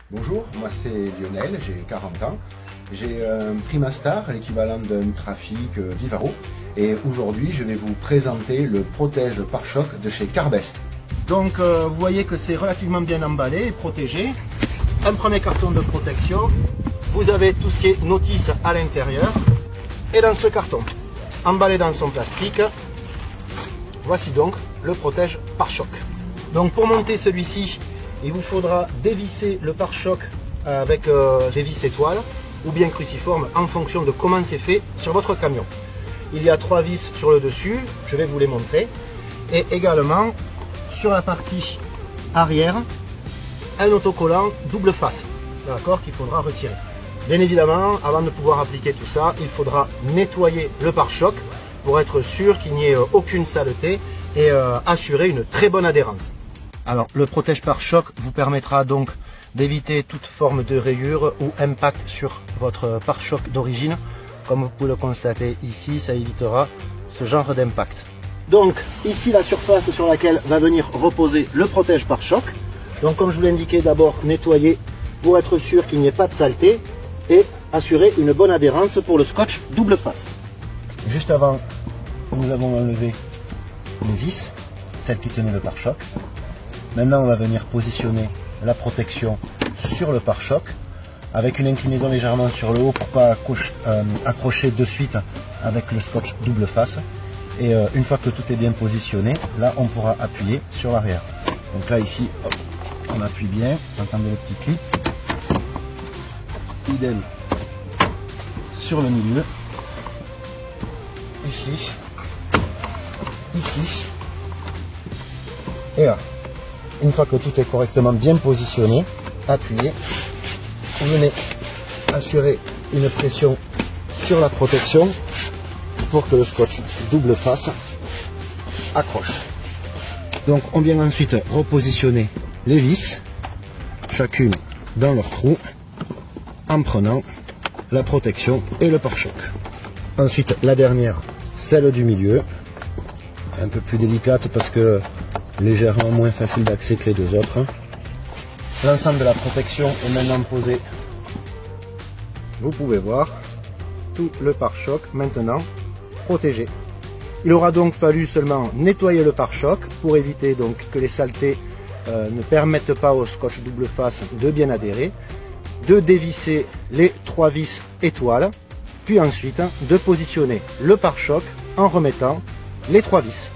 Bonjour, moi c'est Lionel, j'ai 40 ans. J'ai un Primastar, l'équivalent d'un Trafic Vivaro. Et aujourd'hui, je vais vous présenter le protège pare-choc de chez Carbest. Donc, vous voyez que c'est relativement bien emballé et protégé. Un premier carton de protection. Vous avez tout ce qui est notice à l'intérieur. Et dans ce carton, emballé dans son plastique, voici donc le protège pare-choc. Donc, pour monter celui-ci, il vous faudra dévisser le pare-choc avec des vis étoiles ou bien cruciformes en fonction de comment c'est fait sur votre camion. Il y a 3 vis sur le dessus, je vais vous les montrer. Et également sur la partie arrière, un autocollant double face, d'accord, qu'il faudra retirer. Bien évidemment, avant de pouvoir appliquer tout ça, il faudra nettoyer le pare-choc pour être sûr qu'il n'y ait aucune saleté et assurer une très bonne adhérence. Alors, le protège pare-choc vous permettra donc d'éviter toute forme de rayure ou impact sur votre pare-choc d'origine. Comme vous pouvez le constater ici, ça évitera ce genre d'impact. Donc, ici la surface sur laquelle va venir reposer le protège pare-choc. Donc, comme je vous l'ai indiqué, d'abord nettoyer pour être sûr qu'il n'y ait pas de saleté et assurer une bonne adhérence pour le scotch double face. Juste avant, nous avons enlevé les vis, celles qui tenaient le pare-choc. Maintenant, on va venir positionner la protection sur le pare-choc avec une inclinaison légèrement sur le haut pour ne pas accrocher de suite avec le scotch double face. Et une fois que tout est bien positionné, là, on pourra appuyer sur l'arrière. Donc là, ici, hop, on appuie bien. Vous entendez le petit clip. Idem sur le milieu. Ici. Ici. Et là. Une fois que tout est correctement bien positionné, appuyez, vous venez assurer une pression sur la protection pour que le scotch double face accroche. Donc on vient ensuite repositionner les vis, chacune dans leur trou, en prenant la protection et le pare-choc. Ensuite la dernière, celle du milieu, un peu plus délicate parce que légèrement moins facile d'accès que les deux autres. L'ensemble de la protection est maintenant posé. Vous pouvez voir tout le pare-choc maintenant protégé. Il aura donc fallu seulement nettoyer le pare-choc pour éviter donc que les saletés ne permettent pas au scotch double face de bien adhérer, de dévisser les 3 vis étoiles, puis ensuite de positionner le pare-choc en remettant les 3 vis.